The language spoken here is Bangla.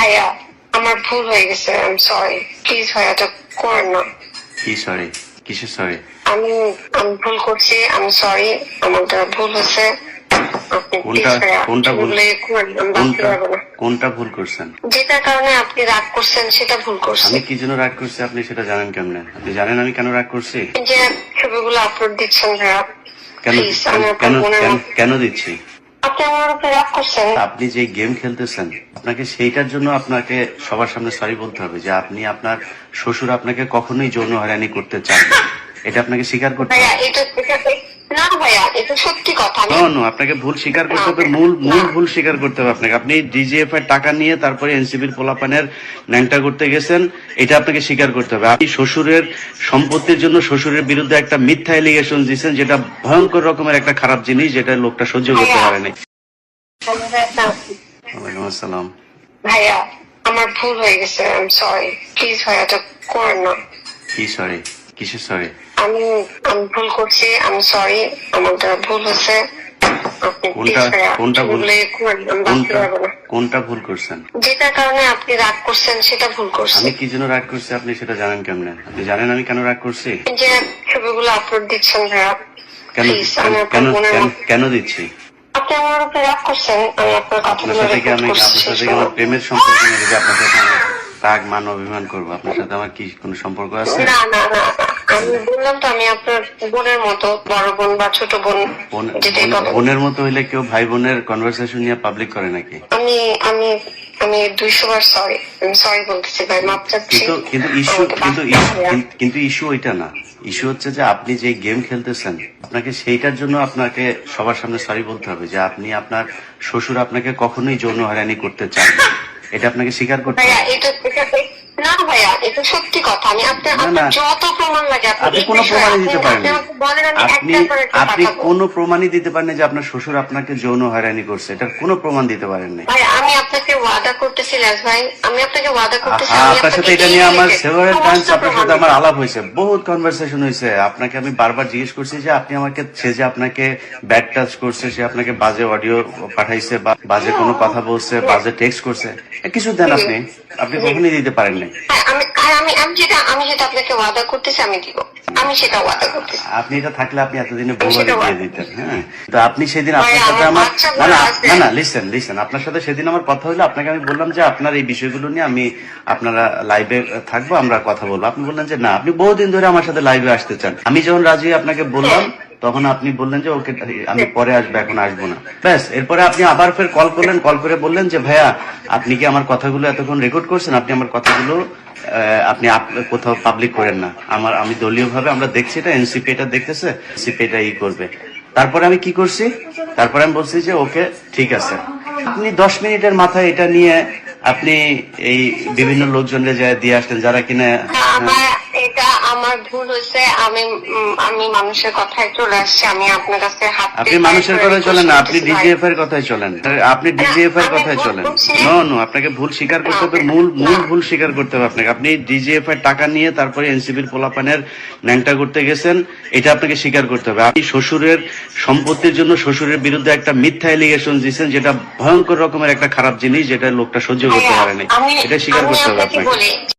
ভাইয়া আমার ভুল হয়ে গেছে, আই এম সরি। প্লিজ ভাইয়া এটা করেন না। কি সরি? কিসের সরি? আমি আমি ভুল করছি, আমি সরি, আমার দ্বারা ভুল হয়েছে। আপনি কোনটা please ভাইয়া কোনটা ভুল? ভুলে করেন না, আমি বাঁচতে পারবো না। কোনটা ভুল করছেন? যেটার কারণে আপনি রাগ করছেন সেটা ভুল করছি। আমি কি জন্য রাগ করছি আপনি সেটা জানেন কেমনে? আপনি জানেন আমি কেন রাগ করছি? যে ছবিগুলো আপলোড দিচ্ছেন ভাইয়া, কেন প্লিজ আমি কেন আপনার বোনের কেন- মতো। কেন দিচ্ছি? আপনি আমার উপরে রাগ করছেন। আপনি যে গেম খেলতেছেন আপনাকে সেইটার জন্য আপনাকে সবার সামনে সরি বলতে হবে যে আপনি আপনার শ্বশুর আপনাকে কখনোই যৌন হয়রানি করতে চান না। এটা আপনাকে স্বীকার করতে ভাইয়া হবে। এটা না ভাইয়া, এটা সত্যি কথা। আমি নো, আপনাকে ভুল স্বীকার করতে হবে, মূল ভুল স্বীকার করতে হবে আপনাকে। আপনি ডিজিএফ এর টাকা নিয়ে তারপরে এনসিবির পোলাপানের ন্যাংটা করতে গেছেন, এটা আপনাকে স্বীকার করতে হবে। আপনি শ্বশুরের সম্পত্তির জন্য শ্বশুরের বিরুদ্ধে একটা মিথ্যা এলিগেশন দিয়েছেন, যেটা ভয়ঙ্কর রকমের একটা খারাপ জিনিস, যেটা লোকটা সহ্য করতে পারেনি। ওয়ালাইকুম আসসালাম। ভাইয়া আমার ভুল হয়ে গেছে, আই এম সরি। প্লিজ ভাইয়া এটা করেন না। কি সরি? কিসের সরি? আমি আমি ভুল করছি, আমি সরি, আমার দ্বারা ভুল হয়েছে। আপনি কোনটা please ভাইয়া কোনটা ভুল? ভুলে করেন না, আমি বাঁচতে পারবো না। কোনটা ভুল করছেন? যেটার কারণে আপনি রাগ করছেন সেটা ভুল করছি। আমি কি জন্য রাগ করছি আপনি সেটা জানেন কেমনে? আপনি জানেন আমি কেন রাগ করছি? যে ছবিগুলো আপলোড দিচ্ছেন ভাইয়া, কেন প্লিজ আমি আপনার কেন বোনের কেন- মতো। কেন দিচ্ছি? আপনি আমার উপরে রাগ করছেন, আমি আপনার আপনার কথাগুলো সাথে কি রেকর্ড আমি করছি। আপনার সাথে কি আমার প্রেমের সম্পর্ক নেই যে আপনার সাথে আমি রাগ মান অভিমান করবো? আপনার সাথে আমার কি কোনো সম্পর্ক আছে? না না না না, আমি বললাম তো আমি আপনার বোনের মতো, বড় বোন বা ছোট বোন যেটাই বলেন। বোনের মতো হইলে কেউ ভাই বোনের কনভারসেশন নিয়ে পাবলিক করে নাকি? আমি আমি আমি 200 বার সরি, আমি সরি বলতেছি ভাই, মাপ চাচ্ছি। কিন্তু কিন্তু ইস্যু আমাকে কিন্তু বাঁচতে হবে। কিন্তু ইস্যু ওইটা না। ইস্যু হচ্ছে যে আপনি যে গেম খেলতেছেন আপনাকে সেইটার জন্য আপনাকে সবার সামনে সরি বলতে হবে যে আপনি আপনার শ্বশুর আপনাকে কখনোই যৌন হয়রানি করতে চান না। এটা আপনাকে স্বীকার করতে ভাইয়া হবে। না ভাইয়া এটা সত্যি কথা। আমি আপনার না, আপনার না। যত প্রমাণ লাগে আপনি এই কোনো বিষয়ে প্রমাণই দিতে আপনি পারেন না। আমাকে বলেন, আমি আপনি একটার পর একটা আপনি পাঠাবো। কোনো প্রমাণই দিতে পারেন না যে আপনার শ্বশুর আপনাকে যৌন হয়রানি করছে। এটার কোনো প্রমাণ দিতে পারেন না। ভাই আমি আপনাকে ওয়াদা করতেছি লাজ ভাই, আমি আপনাকে ওয়াদা করতেছি। আমি আপনার সাথে আপনাকে এটা নিয়ে আমার এই সেভারাল টাইমস সমস্ত আপনার প্রমাণ সাথে আমার দিবো। আলাপ হয়েছে, বহুত কনভারসেশন হয়েছে। আপনাকে আমি বারবার জিজ্ঞেস করছি যে আপনি আমাকে, সে যে আপনাকে ব্যাড টাচ করছে, সে আপনাকে বাজে অডিও পাঠাইছে, বা বাজে কোনো কথা বলছে, বাজে টেক্সট করছে, কিছু দেন আপনি আপনি কখনই দিতে পারেন নাই। হ্যাঁ, আমি যেটা আপনাকে ওয়াদা করতেছি আমি দিব, আমি সেটা ওয়াদা করতেছি। আপনি এটা থাকলে আপনি এতদিনে বৌবাড়ি দিয়ে দিতেন। হ্যাঁ, তো আপনি সেদিন ভাই, আপনার সাথে আমার আমার বাচ্চা না না আছে। না না লিসেন, আপনার সাথে সেদিন আমার কথা হলো, আপনাকে আমি বললাম যে আপনার এই বিষয়গুলো নিয়ে আমি আপনারা লাইভে থাকবো, আমরা কথা বলবো। আপনি বললেন যে না, আপনি বহুদিন ধরে আমার সাথে লাইভে আসতে চান। আমি যখন রাজি আপনাকে বললাম তখন আপনি বললেন যে ওকে আমি পরে আসবো, এখন আসবো না। ব্যাস, এরপরে আপনি আবার ফের কল করলেন, কল করে বললেন যে ভাইয়া আপনি কি আমার কথাগুলো এতক্ষণ রেকর্ড করছেন? আপনি আমার কথাগুলো আপনি কোথাও পাবলিক করেন না। আমি দলীয় ভাবে আমরা দেখছি, এটা এনসিপি এটা দেখতেছে, এনসিপি এটা করবে। তারপরে আমি কি করছি? তারপরে আমি বলছি যে ওকে ঠিক আছে। আপনি 10 মিনিটের মাথায় এটা নিয়ে আপনি এই বিভিন্ন লোকজনকে যায় দিয়ে আসলেন, যারা কিনা এটা আমার ভুল হয়েছে। আমি মানুষের কথায় চলে আসছি। আমি আপনার কাছে হাত আপনি মানুষের কথায় চলেন না, আপনি ডিজিএফ এর কথায় চলেন। আপনি ডিজিএফ এর কথায় চলেন। নো, আপনাকে ভুল স্বীকার করতে হবে, মূল ভুল স্বীকার করতে হবে আপনাকে। আপনি ডিজিএফ এর টাকা নিয়ে তারপরে এনসিবির পোলাপানের ন্যাংটা করতে গেছেন, এটা আপনাকে স্বীকার করতে হবে। আপনি শ্বশুরের সম্পত্তির জন্য শ্বশুরের বিরুদ্ধে একটা মিথ্যা এলিগেশন দিয়েছেন, যেটা ভয়ঙ্কর রকমের একটা খারাপ জিনিস, যেটা লোকটা সহ্য করতে পারেনি। এটা স্বীকার করতে হবে আপনাকে আপনাকে। বলি